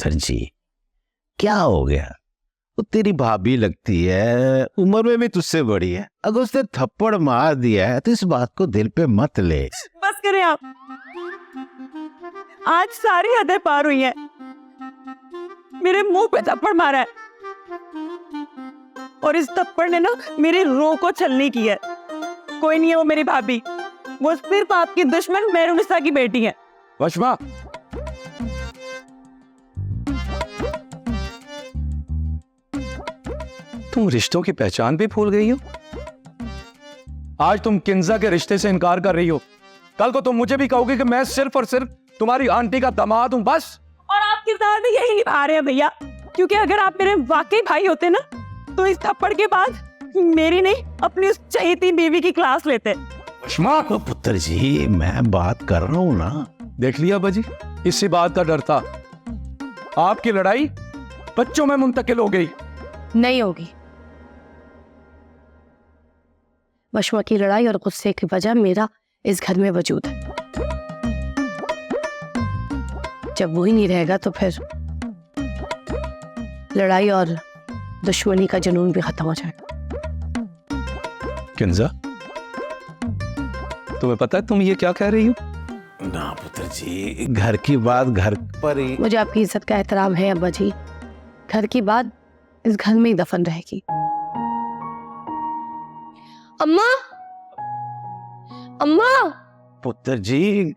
पुत्र जी, क्या हो गया? वो तेरी भाभी लगती है, उम्र में भी तुझसे बड़ी है। अगर उसने थप्पड़ मार दिया है तो इस बात को दिल पे मत ले। बस करें आप, आज सारी हदें पार हुई हैं। मेरे मुंह पे थप्पड़ मारा है और इस थप्पड़ ने ना मेरी रूह को छलनी की है। कोई नहीं है वो मेरी भाभी, वो सिर्फ आपकी दुश्मन मेहरुनिसा की बेटी है। वशमा, तुम रिश्तों की पहचान भी भूल गई हो। आज तुम किंजा के रिश्ते से इनकार कर रही हो, कल को तुम मुझे भी कहोगे कि मैं सिर्फ और सिर्फ तुम्हारी आंटी का दामाद हूं बस। और आपके साथ भी यही निभा रहे हैं भैया, क्योंकि अगर आप मेरे वाकई भाई होते ना तो इस थप्पड़ के बाद मेरी नहीं अपनी उस चहेती बीवी की क्लास लेते। वशमा, तो पुत्र जी मैं बात कर रहा हूँ ना। देख लिया बाजी, इसी बात का डर था। आपकी लड़ाई बच्चों में मुंतकिल हो गई। नहीं होगी। वशमा की लड़ाई और गुस्से की वजह मेरा इस घर में वजूद है। जब वो ही नहीं रहेगा तो फिर लड़ाई और दुश्मनी का जुनून भी खत्म हो जाएगा। किंजा, तुम्हें पता है तुम ये क्या कह रही हो? ना पुत्र जी, घर की बात घर पर ही। मुझे आपकी इज्जत का एहतराम है अब्बा जी। घर की बात इस घर में ही दफन रहेगी। अम्मा, अम्मा। पुत्र जी।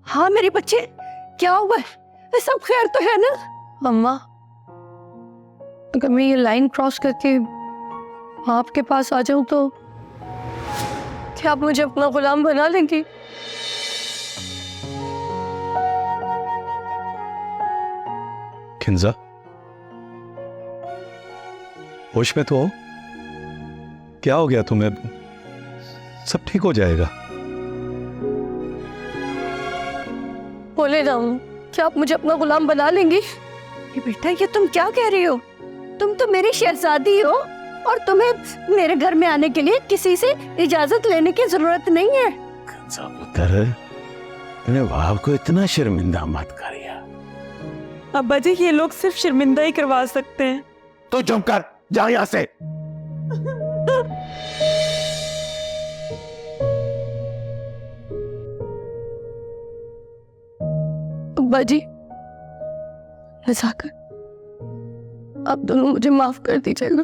हाँ मेरे बच्चे, क्या हुआ है? सब खैर तो है ना? अम्मा, अगर मैं ये लाइन क्रॉस करके आपके पास आ जाऊं तो क्या आप मुझे अपना गुलाम बना लेंगी? किंजा, होश में तो हो? क्या हो गया तुम्हें? सब ठीक हो जाएगा। बोले ना, क्या आप मुझे अपना गुलाम बना लेंगी? ये बेटा, ये तुम क्या कह रही हो? तुम तो मेरी शहजादी हो और तुम्हें मेरे घर में आने के लिए किसी से इजाजत लेने की जरूरत नहीं है। पुत्र, अपने बाप को इतना शर्मिंदा मत करिए। अब्बा जी, ये लोग सिर्फ शर्मिंदा ही करवा सकते हैं। तो चुप कर, जा यहाँ से। अब्बा जी, नज़ाकत, आप दोनों मुझे माफ कर दीजिएगा।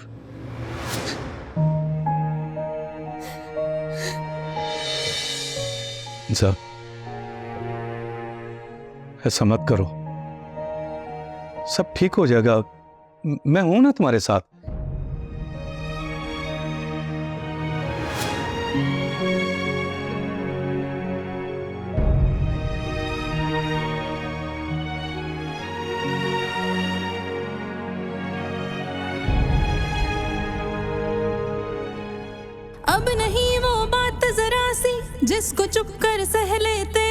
जा, ऐसा मत करो, सब ठीक हो जाएगा। मैं हूं ना तुम्हारे साथ। अब नहीं वो बात जरा सी जिसको चुप कर सह लेते,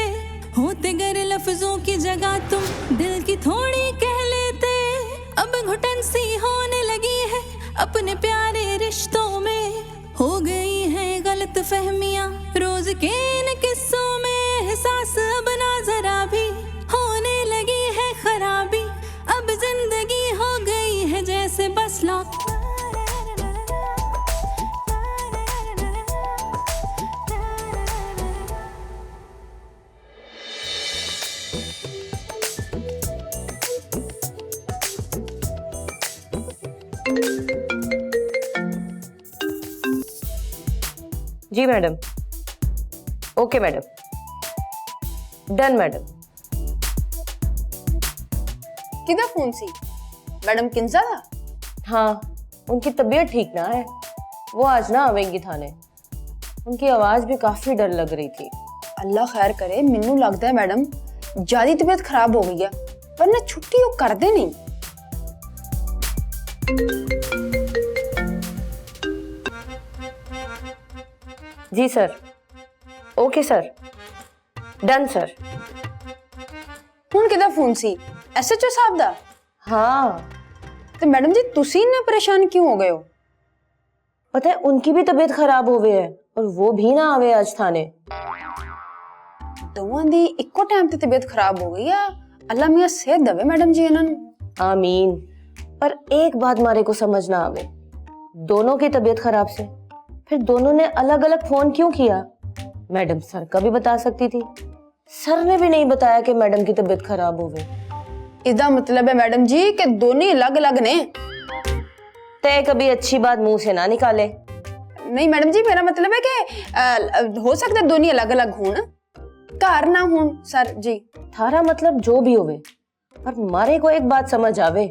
होते गर लफ्जों की जगह तुम दिल की थोड़ी कह लेते। अब घुटन सी होने लगी है अपने प्यारे रिश्तों में, हो गई है गलत फहमियां रोज के इन किस्सों में। एहसास अब ना जरा भी होने लगी है खराबी, अब जिंदगी हो गई है जैसे बस लॉक। जी madam. Okay madam, done madam. किदा फोन सी? मैडम किंजा दा? हाँ, उनकी तबीयत ठीक ना है, वो आज ना आवेंगी थाने। उनकी आवाज भी काफी डर लग रही थी। अल्लाह खैर करे, मैनू लगता है मैडम ज्यादा तबीयत खराब हो गई है, वरना छुट्टी वो कर दे नहीं। जी sir. Okay sir, done sir. हुण किदा फोन सी? एसएचओ साहब दा? हाँ। तो मैडम जी तुसी इन्ना परेशान क्यों हो गए हो? पता है उनकी भी तबीयत खराब हो गई है और वो भी ना आवे आज थाने। दोवां दी इक्को टाइम ते तबीयत खराब हो गई है, अल्लाह मियाँ सेहत दवे मैडम जी इन्होंने। आमीन। पर एक बात मारे को समझ ना आवे, दोनों की तबीयत खराब से फिर दोनों ने अलग अलग फोन क्यों किया? मैडम सर का भी बता सकती थी, सर ने भी नहीं बताया कि मैडम की तबीयत खराब हो गई। इसका मतलब है मैडम जी कि दोनों अलग अलग ने। तय कभी अच्छी बात मुंह से ना निकाले। नहीं मैडम जी, मेरा मतलब है कि हो सकता है दोनों अलग अलग हों, घर ना हों सर जी। थारा मतलब जो भी होवे, पर मारे को एक बात समझ आवे,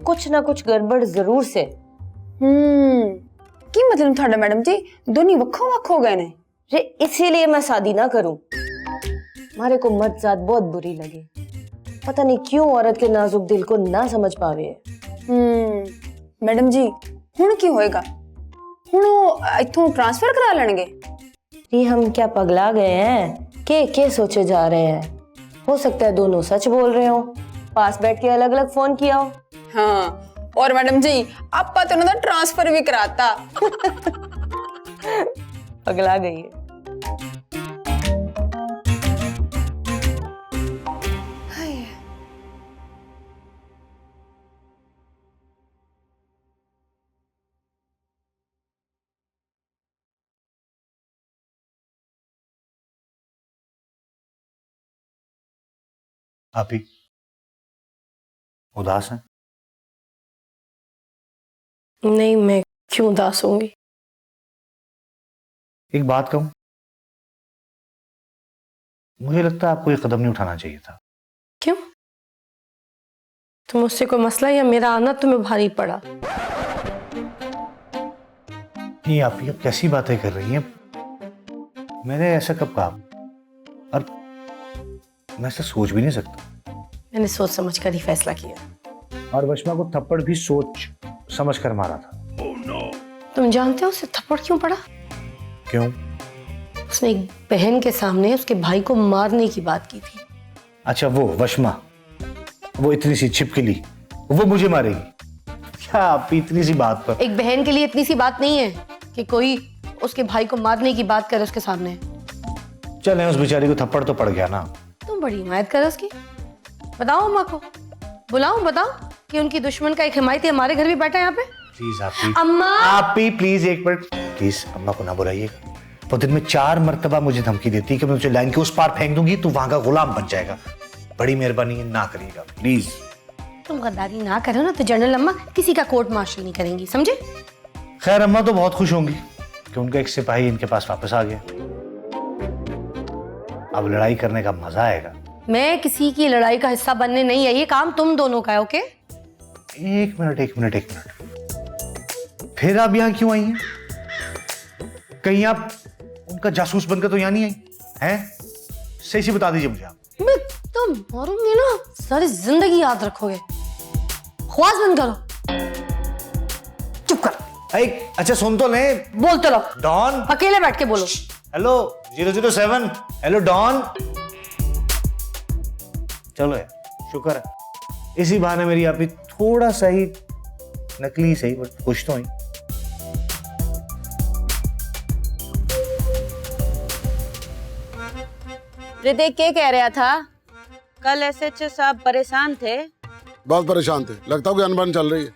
कुछ ना कुछ गड़बड़ जरूर से। की मतलब थाड़ा मैडम जी दोनों वक्खो वक्ख हो गए ने? रे इसीलिए मैं शादी ना करूं। मारे को मर्द जात बहुत बुरी लगे, पता नहीं क्यों औरत के नाजुक दिल को ना समझ पावे। मैडम जी हुण की होएगा? हुण इथों ट्रांसफर करा लेंगे? ये हम क्या पगला गए हैं? के सोचे जा रहे हैं? हो सकता है दोनों सच बोल रहे हो, पास बैठ के अलग अलग फोन किया हो। हाँ, और मैडम जी आपा तो उन्होंने ट्रांसफर भी कराता। पगला गई है। आप ही उदास हैं? नहीं, मैं क्यों उदास होंगी? एक बात कहूं, मुझे लगता है आपको ये कदम नहीं उठाना चाहिए था। क्यों? तो मुझसे कोई मसला या मेरा आना तुम्हें भारी पड़ा? नहीं, आप ही अब कैसी बातें कर रही हैं? मैंने ऐसा कब कहा? और मैं ऐसा सोच भी नहीं सकता। मैंने सोच समझ कर ही फैसला किया। और वशमा को थप्पड़ भी सोच समझ कर मारा था। तुम जानते हो उसे थप्पड़ क्यों पड़ा? क्यों? उसने एक बहन के सामने उसके भाई को मारने की बात की थी। अच्छा, वो वशमा, वो इतनी सी छिपकली, वो मुझे मारेगी? क्या आप इतनी सी बात पर? एक बहन के लिए इतनी सी बात नहीं है कि कोई उसके भाई को मारने की बात करे उसके सामने। चले, उस बेचारी को थप्पड़ तो पड़ गया ना। तुम बड़ी हिमायत करो उसकी। बताओ अम्मा को, बुलाओ, बताओ कि उनकी दुश्मन का एक हिमायती हमारे घर भी बैठा है यहाँ पे। प्लीज आप ही, अम्मा, आप ही प्लीज एक मिनट, प्लीज अम्मा को ना बुलाइएगा। वो दिन में 4 मर्तबा मुझे धमकी देती है कि मैं तुझे लाइन के उस पार फेंक दूंगी, तू वहां का गुलाम बन जाएगा। बड़ी मेहरबानी है, ना करिएगा प्लीज। तुम गद्दारी ना करो ना तो जनरल अम्मा किसी का कोर्ट मार्शल नहीं करेंगी, समझे? खैर, अम्मा तो बहुत खुश होंगी कि उनका एक सिपाही इनके पास वापस आ गया। अब लड़ाई करने का मजा आएगा। मैं किसी की लड़ाई का हिस्सा बनने नहीं आई, ये काम तुम दोनों का है। ओके? एक मिनट, फिर आप यहाँ क्यों आई हैं? कहीं आप उनका जासूस बनकर तो यहाँ नहीं आई हैं? सही से बता दीजिए मुझे आप। मैं तो मारूंगी ना, सारी जिंदगी याद रखोगे। ख्वास बंद करो, चुप कर। अच्छा सुन तो ले, बोलते रहो, डॉन। अकेले बैठ के बोलो। Hello 007, hello don. चलो यार, शुक्र है इसी बहाने मेरी आप ही थोड़ा सा ही नकली सही बट खुश तो हुई। हृदय क्या कह रहा था? कल SHO साहब परेशान थे। बहुत परेशान थे, लगता है कोई अनबन चल रही है।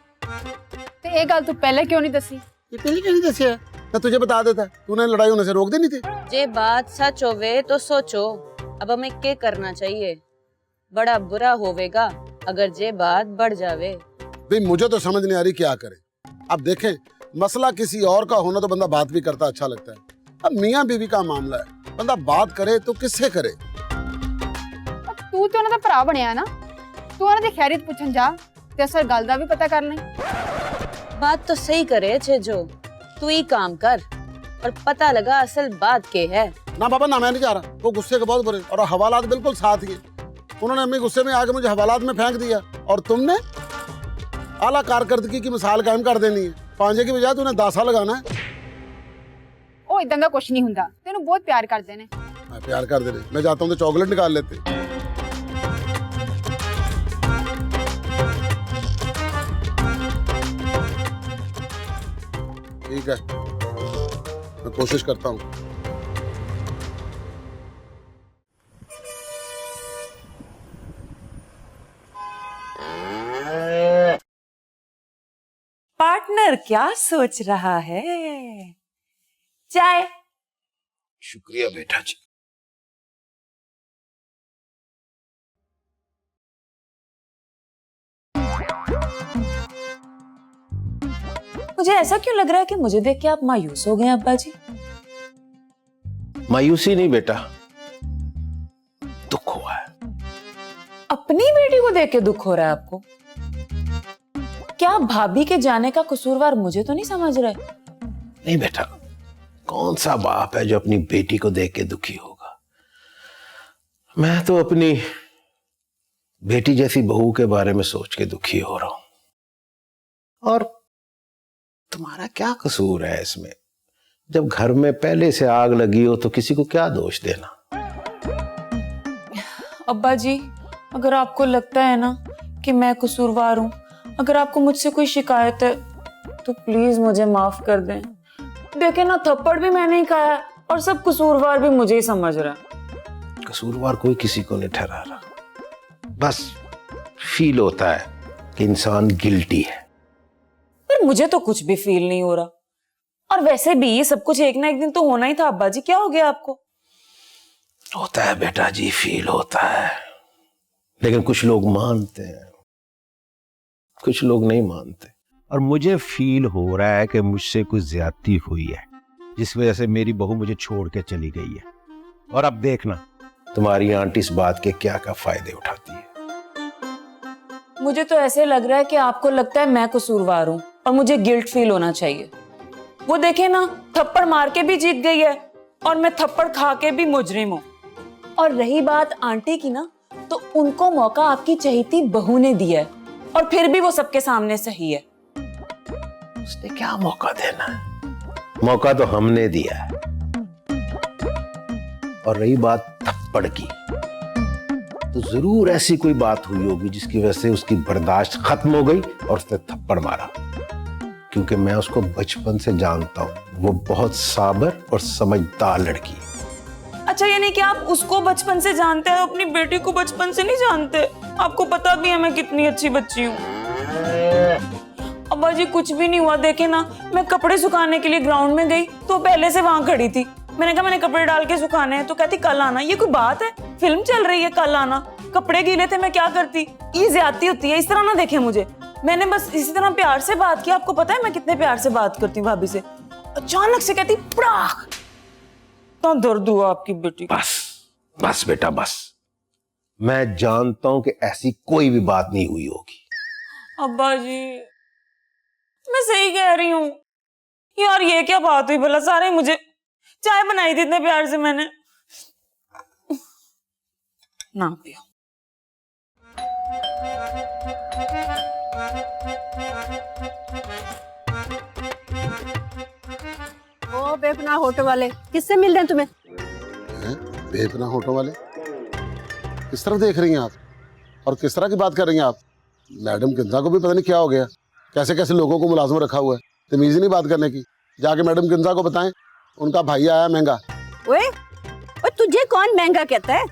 तो ये गल तू पहले क्यों नहीं दसी? ये पहले क्यों नहीं दसिया? मैं तुझे बता देता, तूने लड़ाई होने से रोक देनी थी। जे बात सच होवे तो सोचो, अब हमें क्या करना चाहिए? बड़ा बुरा होवेगा अगर जे बात बढ़ जावे। भाई मुझे तो समझ नहीं आ रही क्या करे। अब देखें, मसला किसी और का होना तो बंदा बात भी करता अच्छा लगता है। अब मियाँ बीवी का मामला है, बंदा बात करे तो किससे करे? तू तो उन्होंने भरा बनया ना, तू उन्होंने खैरियत पूछन जा ते असल गल दा भी पता कर ले। बात तो सही करे छेजो, तू ही काम कर और पता लगा असल बात के है। ना बाबा ना, मैं नहीं जा रहा। वो गुस्से के बहुत बुरे और हवालात बिल्कुल साथ ही। उन्होंने अपने गुस्से में आके मुझे हवालात में फेंक दिया और तुमने आला कारकर्दगी की मिसाल कायम कर देनी है। पांजे की बजाय तूने दासा लगाना है। ओ इदां दा कुछ नहीं हुंदा, तेनू बहुत प्यार करदे ने। मैं प्यार कर दे रही, मैं जाता हूँ तो चॉकलेट निकाल लेते। ठीक है, मैं कोशिश करता हूँ। पार्टनर क्या सोच रहा है? चाय। शुक्रिया बेटा जी। मुझे ऐसा क्यों लग रहा है कि मुझे देख के आप मायूस हो गए अब्बा जी? मायूसी नहीं बेटा, दुख हुआ है। अपनी बेटी को देख के दुख हो रहा है आपको? क्या भाभी के जाने का कसूरवार मुझे तो नहीं समझ रहे? नहीं बेटा, कौन सा बाप है जो अपनी बेटी को देख के दुखी होगा। मैं तो अपनी बेटी जैसी बहू के बारे में सोच के दुखी हो रहा हूं। और तुम्हारा क्या कसूर है इसमें? जब घर में पहले से आग लगी हो तो किसी को क्या दोष देना। अब्बा जी, अगर आपको लगता है ना कि मैं कसूरवार हूं, अगर आपको मुझसे कोई शिकायत है तो प्लीज मुझे माफ कर दें। देखे ना, थप्पड़ भी मैंने ही खाया है और सब कसूरवार भी मुझे ही समझ रहा है। कसूरवार कोई किसी को नहीं ठहरा रहा, बस फील होता है कि इंसान गिल्टी है। पर मुझे तो कुछ भी फील नहीं हो रहा। और वैसे भी ये सब कुछ एक ना एक दिन तो होना ही था अब्बा जी। क्या हो गया आपको? होता है बेटा जी, फील होता है, लेकिन कुछ लोग मानते हैं, कुछ लोग नहीं मानते। और मुझे फील हो रहा है कि मुझसे कुछ ज्यादती हुई है, जिस वजह से मेरी बहू मुझे छोड़ के चली गई है। और अब देखना तुम्हारी आंटी इस बात के क्या क्या फायदे उठाती है। मुझे तो ऐसे लग रहा है कि आपको लगता है मैं कसूरवार हूं और मुझे गिल्ट फील होना चाहिए। वो देखे ना, थप्पड़ मार के भी जीत गई है और मैं थप्पड़ खा के भी मुजरिम हूं। और रही बात आंटी की ना, तो उनको मौका आपकी चहेती बहू ने दिया है और फिर भी वो सबके सामने सही है। उसने क्या मौका देना है? मौका तो हमने दिया है। और रही बात थप्पड़ की, तो जरूर ऐसी कोई बात हुई होगी जिसकी वजह से उसकी बर्दाश्त खत्म हो गई और उसने थप्पड़ मारा। क्योंकि मैं उसको बचपन से जानता हूं, वो बहुत साबर और समझदार लड़की है। अच्छा, यानी कि आप उसको बचपन से जानते हैं, अपनी बेटी को बचपन से नहीं जानते? आपको पता भी है मैं कितनी अच्छी बच्ची हूँ। अब्बा जी, कुछ भी नहीं हुआ। देखे ना, मैं कपड़े सुखाने के लिए ग्राउंड में गई तो पहले से वहां खड़ी थी। मैंने कहा मैंने कपड़े डाल के सुखाने हैं, तो कहती कल आना। ये कोई बात है? फिल्म चल रही है, कल आना। कपड़े गीले थे, मैं क्या करती? ये ज्यादती होती है। इस तरह ना देखे मुझे। मैंने बस इसी तरह प्यार से बात की। आपको पता है मैं कितने प्यार से बात करती हूँ भाभी से। अचानक से कहती पड़ाक। तो दर्द हुआ आपकी बेटी को। बस बस बेटा बस, मैं जानता हूं कि ऐसी कोई भी बात नहीं हुई होगी। अब्बा जी, मैं सही कह रही हूँ यार। ये क्या बात हुई भला? सारे मुझे चाय बनाई थी इतने प्यार से मैंने। ना पियो। ओ बेपना होटल वाले, किससे मिल रहे हैं तुम्हें? बेपना होटल वाले? किस तरह देख रही हैं आप और किस तरह की बात कर रही हैं आप? मैडम किंजा को भी पता नहीं क्या हो गया, कैसे कैसे लोगों को मुलाजिम रखा हुआ है। तमीज ही नहीं बात करने की। जाके मैडम किंजा को बताएं उनका भाई आया महंगा। ओए, तुझे कौन महंगा कहता है?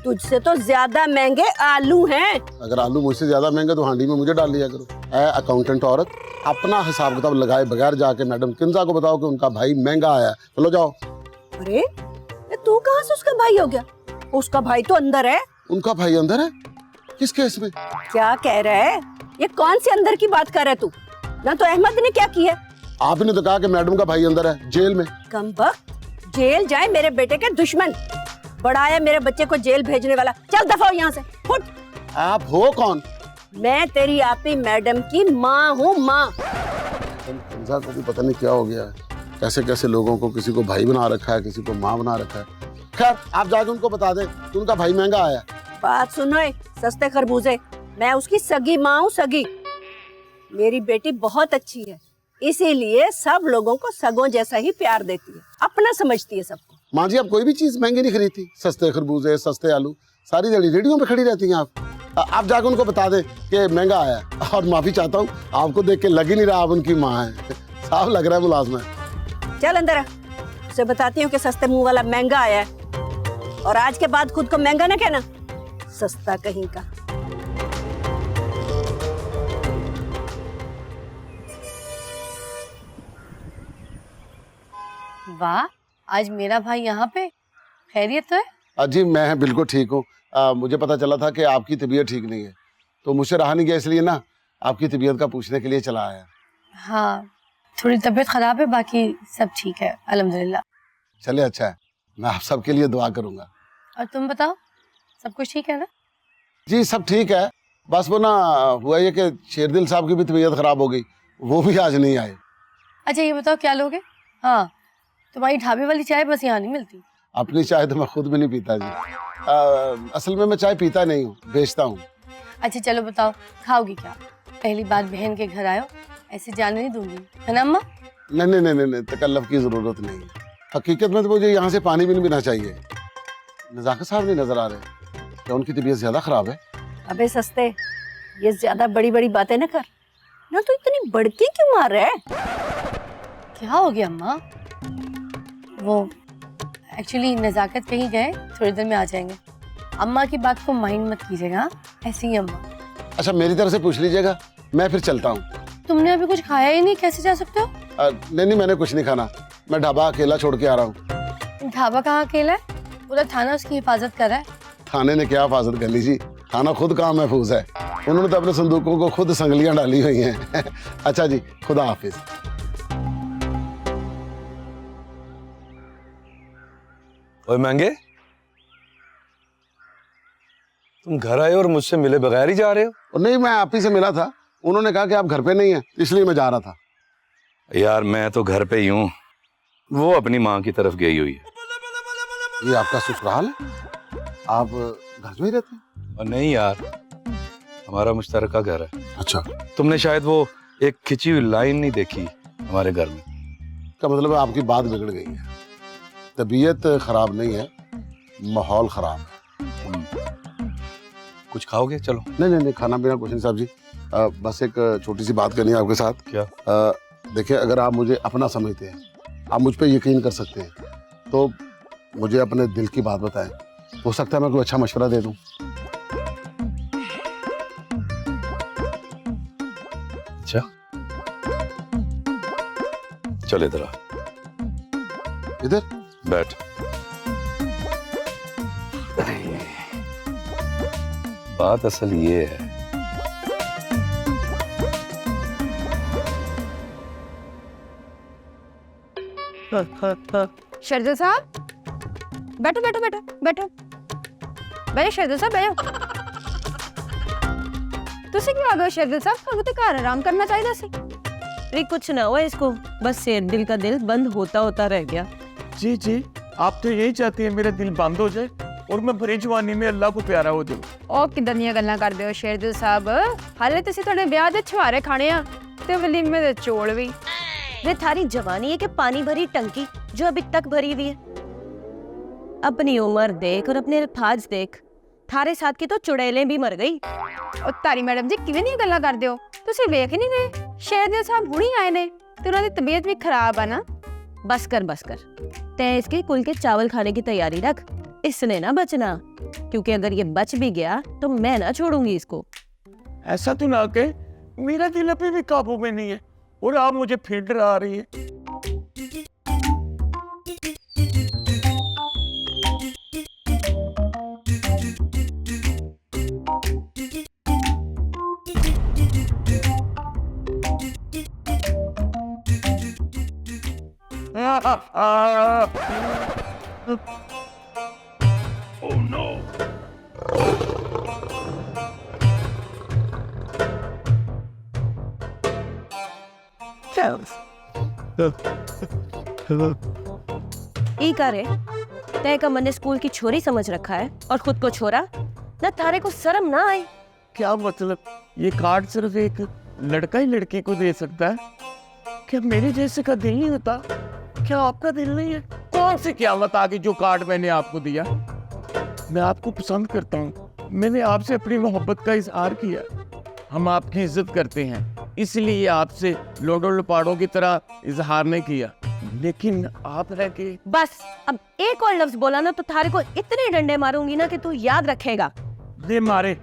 तुझसे तो ज्यादा महंगे आलू हैं। अगर आलू मुझसे ज्यादा महंगे तो हांडी में मुझे डाल लिया करो। अकाउंटेंट औरत, अपना हिसाब किताब लगाए बगैर जाके मैडम किंजा को बताओ कि उनका भाई महंगा आया। चलो जाओ। अरे तू कहाँ से उसका भाई हो गया? उसका भाई तो अंदर है। उनका भाई अंदर है? किस केस में? क्या कह रहा है? ये कौन से अंदर की बात कर रहा है तू? ना तो अहमद ने क्या किया? आपने तो कहा कि मैडम का भाई अंदर है, जेल में। कमबख्त, जेल जाए मेरे बेटे के दुश्मन। बड़ा है मेरे बच्चे को जेल भेजने वाला। चल दफा हो यहाँ से, फुट। आप हो कौन? मैं तेरी आपी मैडम की माँ हूँ, माँ। किंजा को भी पता नहीं क्या हो गया है, कैसे कैसे लोगों को किसी को भाई बना रखा है, किसी को माँ बना रखा है। खैर, आप जाके उनको बता दें कि उनका भाई महंगा आया। बात सुनो सस्ते खरबूजे, मैं उसकी सगी माँ हूँ, सगी। मेरी बेटी बहुत अच्छी है, इसीलिए सब लोगों को सगों जैसा ही प्यार देती है, अपना समझती है सबको। माँ जी, आप कोई भी चीज महंगी नहीं खरीदती। सस्ते खरबूजे, सस्ते आलू, सारी दिहाड़ी रेडियो पे खड़ी रहती हैं आप जाके उनको बता दें कि महंगा आया। और माफी चाहता हूँ, आपको देख के लग ही नहीं रहा आप उनकी माँ है, साफ लग रहा है मुलाजमा है। चल अंदर आ, उसे बताती हूँ कि सस्ते मुंह वाला महंगा आया है। और आज के बाद खुद को महंगा ना कहना, सस्ता कहीं का। वाह, आज मेरा भाई यहाँ पे, खैरियत तो है? जी मैं बिल्कुल ठीक हूँ। मुझे पता चला था कि आपकी तबीयत ठीक नहीं है, तो मुझसे रहा नहीं गया, इसलिए ना आपकी तबीयत का पूछने के लिए चला आया। हाँ, थोड़ी तबीयत खराब है, बाकी सब ठीक है अल्हम्दुलिल्लाह। चले अच्छा है, मैं आप सबके लिए दुआ करूँगा। और तुम बताओ, सब कुछ ठीक है ना? जी सब ठीक है, बस वो ना हुआ ये कि शेरदिल साहब की भी तबीयत खराब हो गई, वो भी आज नहीं आए। अच्छा ये बताओ क्या लोगे? हाँ, तुम्हारी ढाबे वाली चाय बस यहाँ नहीं मिलती। अपनी चाय तो मैं खुद भी नहीं पीता जी। असल में मैं चाय पीता नहीं हूँ, बेचता हूँ। अच्छा चलो बताओ, खाओगी क्या? पहली बार बहन के घर आयो, ऐसे जाने नहीं दूंगी, है ना अम्मा? नहीं नहीं नहीं नहीं, तकल्लुफ की जरूरत नहीं है। हकीकत में तो मुझे यहाँ से पानी भी नहीं पीना चाहिए। नजाकत साहब नहीं नजर आ रहे, क्या उनकी तबीयत ज्यादा खराब है? अबे सस्ते, ये ज्यादा बड़ी बड़ी बातें न कर ना, तू इतनी बड़की क्यों मार रहा है? क्या हो गया अम्मा? वो एक्चुअली नजाकत कहीं गए, थोड़ी देर में आ जाएंगे। अम्मा की बात को माइंड मत कीजिएगा, ऐसे ही अम्मा। अच्छा मेरी तरफ से पूछ लीजिएगा, मैं फिर चलता हूँ। तुमने अभी कुछ खाया ही नहीं, कैसे जा सकते हो? नहीं नहीं मैंने कुछ नहीं खाना, मैं ढाबा अकेला छोड़ के आ रहा हूँ। ढाबा कहाँ अकेला है? पूरा थाना उसकी हिफाजत कर रहा है। थाने ने क्या हिफाजत कर ली जी, थाना खुद कहाँ महफूज है, उन्होंने तो अपने संदूकों को खुद संगलियां डाली हुई हैं। अच्छा जी, खुदा हाफिज। ओए महंगे, तुम घर आए और मुझसे मिले बगैर ही जा रहे हो? और नहीं, मैं आप ही से मिला था, उन्होंने कहा कि आप घर पे नहीं हैं, इसलिए मैं जा रहा था। यार मैं तो घर पे ही हूँ, वो अपनी माँ की तरफ गई हुई है। ये आपका ससुराल है? आप घर में ही रहते हैं? और नहीं यार, हमारा मुश्तरका घर है। अच्छा, तुमने शायद वो एक खिंची हुई लाइन नहीं देखी हमारे घर में। का मतलब है आपकी बात बिगड़ गई है, तबीयत खराब नहीं है, माहौल खराब है। कुछ खाओगे? चलो। नहीं नहीं नहीं, खाना पीना कुछ नहीं साहब जी, बस एक छोटी सी बात करनी है आपके साथ। क्या? देखिए, अगर आप मुझे अपना समझते हैं, आप मुझ पर यकीन कर सकते हैं, तो मुझे अपने दिल की बात बताएं, हो सकता है मैं कोई अच्छा मशवरा दे दूं। अच्छा चल इधर आ। इधर बैठ। बात असल ये है, शरदल साहब, बैठो बैठो बैठो बैठो बैठो शरदल साहब बैठो। तुसी क्यों आ गए शरदल साहब? ਤੁਹਾਨੂੰ तो घर आराम करना चाहिए सी। अरे कुछ ना हुआ इसको, बस शेर दिल का दिल बंद होता होता रह गया। जी जी, आप तो यही चाहती हैं मेरा दिल बंद हो जाए और मैं भरी जवानी में अल्लाह को प्यारा हो जाऊं। ਉਹ ਕਿਦਾਂ ਦੀਆਂ ਗੱਲਾਂ ਕਰਦੇ ਹੋ ਸ਼ਰਦਲ ਸਾਹਿਬ? ਹਾਲੇ ਤੁਸੀਂ ਤੁਹਾਡੇ ਵਿਆਹ ਦੇ ਛੁਹਾਰੇ ਖਾਣੇ ਆ ਤੇ ਵਲੀਮੇ ਦੇ ਚੋਲ ਵੀ। वे थारी जवानी है कि पानी भरी टंकी जो अभी तक भरी हुई है। अपनी उम्र देख और अपने अल्फाज देख, थारे साथ की तो चुड़ैलें भी मर गई। ਉਹ ਤਾਰੀ ਮੈਡਮ ਜੀ ਕਿਵੇਂ ਦੀਆਂ ਗੱਲਾਂ ਕਰਦੇ ਹੋ? ਤੁਸੀਂ ਵੇਖ ਹੀ ਨਹੀਂ ਰਹੇ, ਸ਼ਰਦਲ ਸਾਹਿਬ ਹੁਣੀ ਆਏ ਨੇ ਤੇ ਉਹਨਾਂ ਦੀ ਤਬੀਅਤ ਵੀ ਖਰਾਬ ਆ ਨਾ। बस कर, तय इसके कुल के चावल खाने की तैयारी रख, इसने ना बचना, क्योंकि अगर ये बच भी गया तो मैं ना छोड़ूंगी इसको। ऐसा तो ना के, मेरा दिल अभी भी काबू में नहीं है और आप मुझे फिर डरा रही है। ई करे तय का मैंने स्कूल की छोरी समझ रखा है और खुद को छोरा ना, थारे को शर्म ना आई? क्या मतलब? ये कार्ड सिर्फ एक लड़का ही लड़की को दे सकता है? क्या मेरे जैसे का दिल नहीं होता? क्या आपका दिल नहीं है? कौन सी क़यामत आ गई जो कार्ड मैंने आपको दिया? मैं आपको पसंद करता हूँ, मैंने आपसे अपनी मोहब्बत का इजहार किया, हम आपकी इज्जत करते हैं, इसलिए आपसे लोडो लपाड़ों की तरह इजहार नहीं किया, लेकिन आप रह के। बस अब एक और लफ्ज बोला ना तो थारे को इतने डंडे मारूंगी ना कि तू याद रखेगा। दे मारे,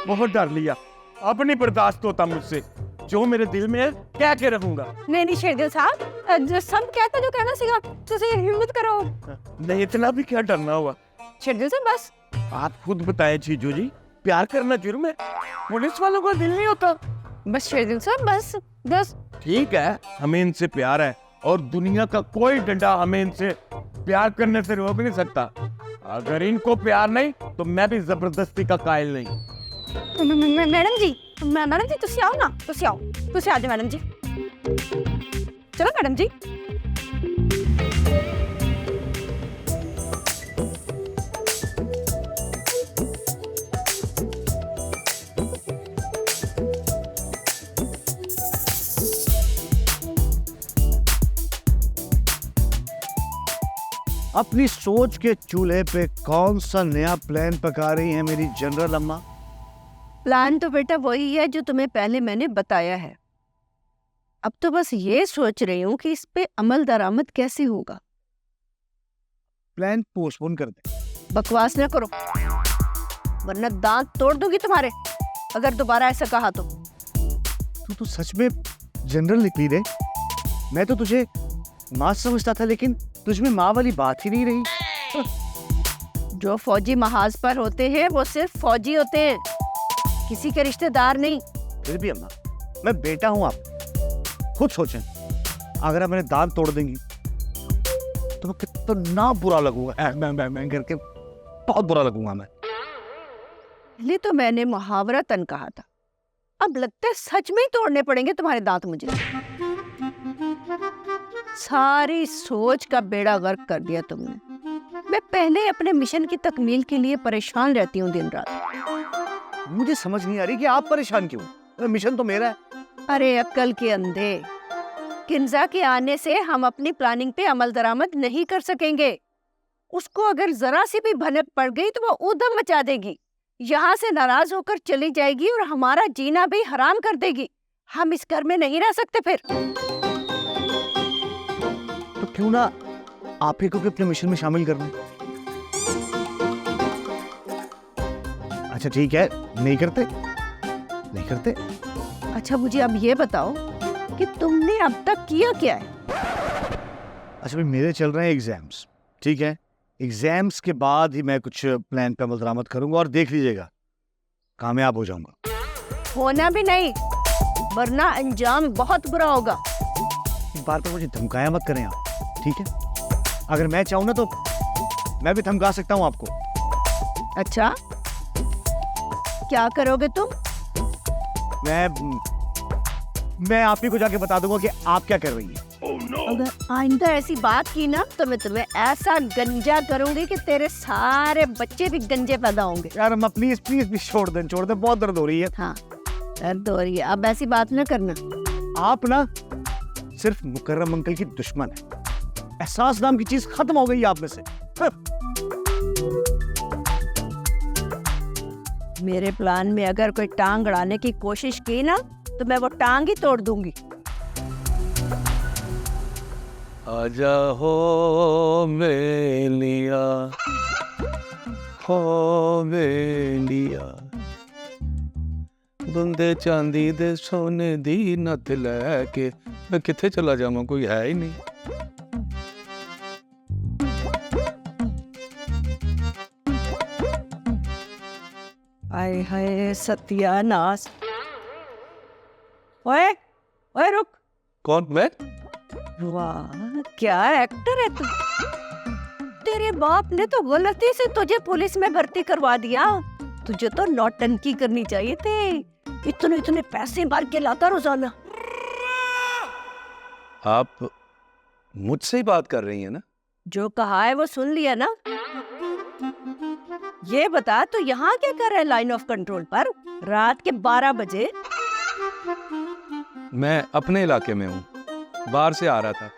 बहुत डर लिया, अब नहीं बर्दाश्त होता मुझसे। जो मेरे दिल में है कह के रहूंगा। नहीं शेरदिल साहब जो सब कहता जो कहना सीखा तुझे हिम्मत करो। नहीं इतना भी क्या डरना हुआ। शेरदिल साहब बस आप खुद बताएं जीजू जी, प्यार करना जुर्म है, पुलिस वालों का दिल नहीं होता। बस शेरदिल साहब बस बस। ठीक है, हमें इनसे प्यार है और दुनिया का कोई डंडा हमें इनसे प्यार करने से रोक नहीं सकता। अगर इनको प्यार नहीं तो मैं भी जबरदस्ती का कायल नहीं। मैडम जी तुसी आओ ना, तुसी आओ आ जाओ मैडम जी, चलो मैडम जी। अपनी सोच के चूल्हे पे कौन सा नया प्लान पका रही है मेरी जनरल अम्मा? प्लान तो बेटा वही है जो तुम्हें पहले मैंने बताया है। अब तो बस ये सोच रही हूँ कि इस पे अमल दरामद कैसे होगा। प्लान पोस्टपोन कर दे। बकवास ना करो वरना दांत तोड़ दूंगी तुम्हारे अगर दोबारा ऐसा कहा तो। तू सच में जनरल निकली रे। मैं तो तुझे माँ समझता था, लेकिन तुझमें माँ वाली बात ही नहीं रही। जो फौजी महाज पर होते हैं वो सिर्फ फौजी होते हैं, किसी के रिश्तेदार नहीं। फिर भी अम्मा, मैं बेटा हूँ, आप खुद सोचें। अगर आप मेरे दांत तोड़ देंगी तो मैं कितना बुरा लगूंगा। मैं करके बहुत बुरा लगूंगा मैं। पहले तो मैंने मुहावरतन कहा था, अब लगता है सच में ही तोड़ने पड़ेंगे तुम्हारे दांत मुझे। सारी सोच का बेड़ा गर्क कर दिया तुमने। मैं पहले अपने मिशन की तकमील के लिए परेशान रहती हूँ दिन रात। मुझे समझ नहीं आ रही कि आप परेशान क्यों? मिशन तो मेरा है। अरे अक्ल के अंधे, किंजा के आने से हम अपनी प्लानिंग पे अमल दरामद नहीं कर सकेंगे। उसको अगर जरा सी भी भनक पड़ गई तो वो ऊधम मचा देगी, यहाँ से नाराज होकर चली जाएगी और हमारा जीना भी हराम कर देगी। हम इस घर में नहीं रह सकते फिर। तो क्यों ना आप ही को भी अपने मिशन में शामिल कर लें? अच्छा ठीक है, नहीं करते। अच्छा मुझे अब ये बताओ कि तुमने अब तक किया क्या है? अच्छा भाई, मेरे चल रहे हैं एग्जाम्स, ठीक है। एग्जाम्स के बाद ही मैं कुछ प्लान पे अमल दरामद करूंगा और देख लीजिएगा कामयाब हो जाऊंगा। होना भी नहीं, वरना अंजाम बहुत बुरा होगा। एक बार तो मुझे धमकाया मत करें आप, ठीक है? अगर मैं चाहूं ना तो मैं भी धमका सकता हूं आपको। अच्छा क्या करोगे तुम? मैं आप ही को जाके बता दूंगा कि आप क्या कर रही हैं। अगर आइंदा ऐसी बात की ना तो मैं तुम्हें ऐसा गंजा करूंगी कि तेरे सारे बच्चे भी गंजे पैदा होंगे। यार अम्मा प्लीज भी छोड़ दें, बहुत दर्द हो रही है। हाँ दर्द हो रही है, अब ऐसी बात ना करना। आप ना सिर्फ मुकर्रम अंकल की दुश्मन है। एहसास नाम की चीज खत्म हो गई है आप में से। मेरे प्लान में अगर कोई टांग अड़ाने की कोशिश की ना तो मैं वो टांग ही तोड़ दूंगी। आजा हो मेलिया, हो मेलिया, बंदे चांदी दे सोने दी नत लैके मैं किथे चला जावां, कोई है ही नहीं। आए हाय सत्यानाश। ओए ओए रुक। कौन? मैं? वाह क्या एक्टर है तू। तेरे बाप ने तो गलती से तुझे पुलिस में भर्ती करवा दिया, तुझे तो नौटंकी करनी चाहिए थे। इतने पैसे मार के लाता रोजाना। आप मुझसे ही बात कर रही हैं ना? जो कहा है वो सुन लिया ना। ये बता तू यहाँ क्या कर रहा है लाइन ऑफ कंट्रोल पर रात के 12 बजे? मैं अपने इलाके में हूँ, बाहर से आ रहा था,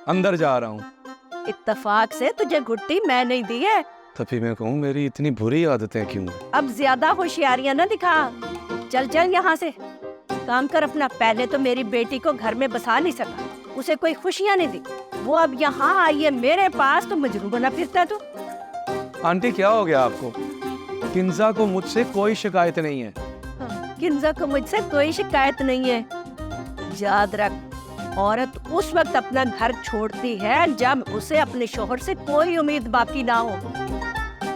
अंदर जा रहा हूँ। इत्तेफाक से तुझे घुट्टी मैं नहीं दी है। तभी मैं कहूँ मेरी इतनी बुरी आदतें क्यों? अब ज्यादा होशियारियां ना दिखा। चल यहाँ से काम कर अपना। पहले तो मेरी बेटी को घर में बसा नहीं सका, उसे कोई खुशियां नहीं दी। वो अब यहाँ आई है मेरे पास तो मजनू बना फिरता है तू। आंटी क्या हो गया आपको? किंजा को मुझसे कोई शिकायत नहीं है। किंजा को मुझसे कोई शिकायत नहीं है। याद रख, औरत उस वक्त अपना घर छोड़ती है जब उसे अपने शोहर से कोई उम्मीद बाकी ना हो।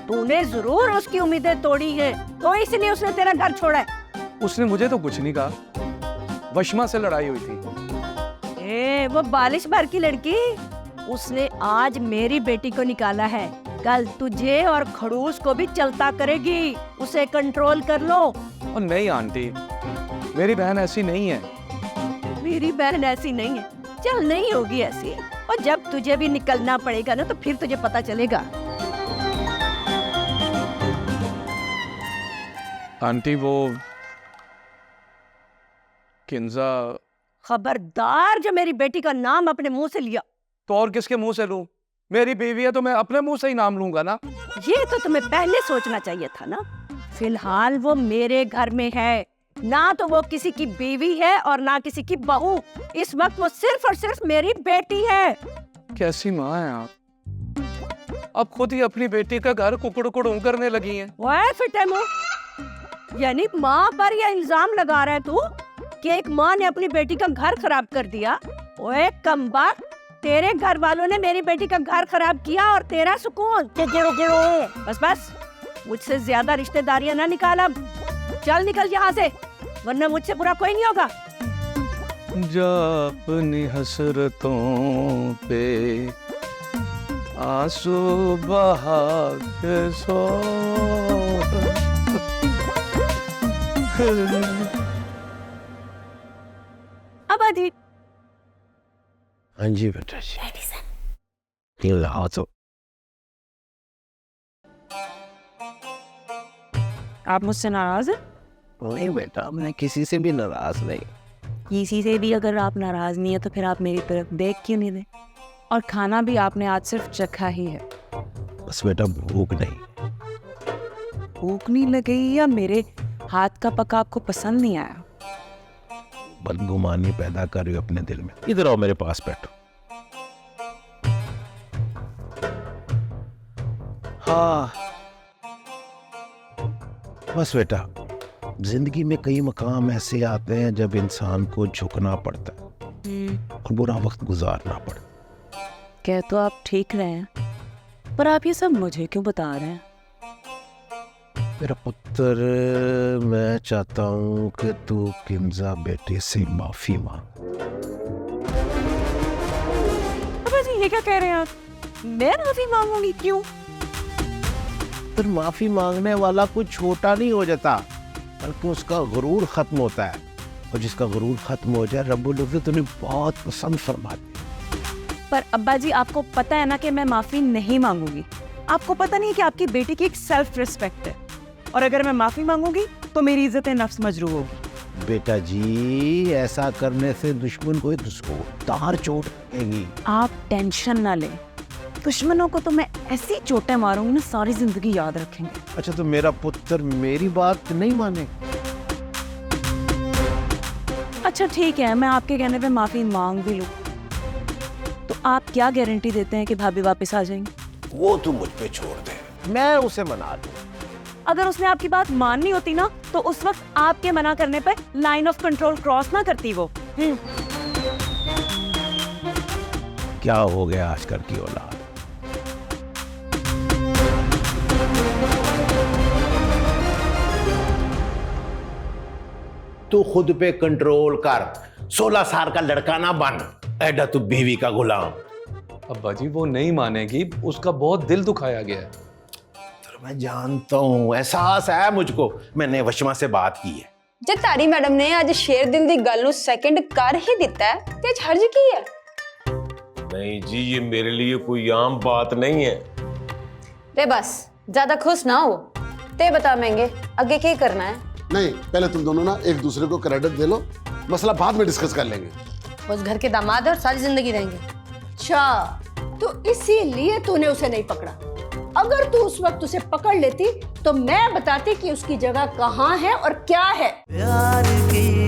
तूने जरूर उसकी उम्मीदें तोड़ी हैं, तो इसलिए उसने तेरा घर छोड़ा है। उसने मुझे तो कुछ नहीं कहा, वशमा से लड़ाई हुई थी। वो बालिश भर की लड़की, उसने आज मेरी बेटी को निकाला है, कल तुझे और खड़ूस को भी चलता करेगी। उसे कंट्रोल कर लो। और नहीं आंटी, मेरी बहन ऐसी नहीं है। मेरी बहन ऐसी नहीं है, चल नहीं होगी ऐसी। और जब तुझे भी निकलना पड़ेगा ना, तो फिर तुझे पता चलेगा। आंटी वो किंजा। खबरदार जो मेरी बेटी का नाम अपने मुंह से लिया। तो और किसके मुंह से लूं? मेरी बीवी है तो मैं अपने मुंह से ही नाम लूंगा ना। ये तो तुम्हें पहले सोचना चाहिए था ना। फिलहाल वो मेरे घर में है, ना तो वो किसी की बीवी है और ना किसी की बहू। इस वक्त वो सिर्फ और सिर्फ मेरी बेटी है। कैसी माँ है आप? अब खुद ही अपनी बेटी का घर कुकड़ करने लगी हैं। वह फिटे मुंह, यानी माँ पर यह इल्जाम लगा रहा है तू कि एक माँ ने अपनी बेटी का घर खराब कर दिया। ओए कमबख्त, तेरे घर वालों ने मेरी बेटी का घर खराब किया और तेरा सुकून। बस बस, मुझसे ज्यादा रिश्तेदारियां ना निकाल। अब चल निकल यहाँ से, वरना मुझसे बुरा कोई नहीं होगा। जा अपनी हसरतों पे आंसू बहा के सो। अब अधिक। हाँ जी बेटा जी, लाओ तो। आप मुझसे नाराज हैं? नहीं बेटा, मैं किसी से भी नाराज नहीं। किसी से भी अगर आप नाराज नहीं है तो फिर आप मेरी तरफ देख क्यों नहीं रहे? और खाना भी आपने आज सिर्फ चखा ही है। बस बेटा भूख नहीं। भूख नहीं लगी या मेरे हाथ का पका आपको पसंद नहीं आया? बदगुमानी पैदा कर रही हो अपने दिल में। इधर आओ, मेरे पास बैठो। हाँ बस बेटा, जिंदगी में कई मकाम ऐसे आते हैं जब इंसान को झुकना पड़ता है और बुरा वक्त गुजारना पड़ता है। कह तो आप ठीक रहे हैं, पर आप ये सब मुझे क्यों बता रहे हैं? मेरा पुत्र, मैं चाहता हूं कि तू किंजा बेटे से माफी मांग। अबे जी ये क्या कह रहे हैं आप? मैं माफी मांगूंगी? क्यों? फिर माफी मांगने वाला कुछ छोटा नहीं हो जाता, बल्कि उसका गुरूर खत्म होता है। और जिसका गुरूर खत्म हो जाए, रब्बुल इज्जत उन्हें बहुत पसंद फरमाती है। पर अब्बा जी, आपको पता है ना कि मैं माफी नहीं मांगूंगी। आपको पता नहीं है कि आपकी बेटी की एक सेल्फ रिस्पेक्ट है, और अगर मैं माफी मांगूंगी तो मेरी इज्जत नफ्स मजरूह होगी। बेटा जी, ऐसा करने से दुश्मन को तार चोट लगेगी। आप टेंशन ना लें, दुश्मनों को तो मैं ऐसी चोटें मारूंगी ना, सारी जिंदगी याद रखेंगे। अच्छा, तो मेरा पुत्र मेरी बात नहीं माने? अच्छा ठीक है, मैं आपके कहने पे माफी मांग भी लूं, तो आप क्या गारंटी देते हैं कि भाभी वापस आ जाएंगी? वो तू मुझ पे छोड़ दे, मैं उसे मना लूं। अगर उसने आपकी बात माननी होती ना, तो उस वक्त आपके मना करने पे लाइन ऑफ कंट्रोल क्रॉस ना करती वो। क्या हो गया आजकल की औलाद? तू खुद पे कंट्रोल कर, 16 साल का लड़का ना बन, ऐडा तू बीवी का गुलाम। अब्बा जी वो नहीं मानेगी, उसका बहुत दिल दुखाया गया है। मैं जानता हूँ, एहसास है मुझको, मैंने वशमा से बात की है। जे तारी मैडम ने आज शेर दिल दी गल नू सेकंड कर ही दिता है ते हर्ज की है? नहीं जी, ये मेरे लिए कोई आम बात नहीं है। रे बस ज्यादा खुश ना हो, ते बता मेंगे आगे क्या करना है। नहीं, पहले तुम दोनों ना एक दूसरे को क्रेडिट दे लो, मसला बाद में डिस्कस कर लेंगे। उस घर के दामाद है और सारी जिंदगी रहेंगे। अच्छा, तो इसीलिए तूने उसे नहीं पकड़ा। अगर तू उस वक्त उसे पकड़ लेती तो मैं बताती कि उसकी जगह कहाँ है और क्या है। प्यार की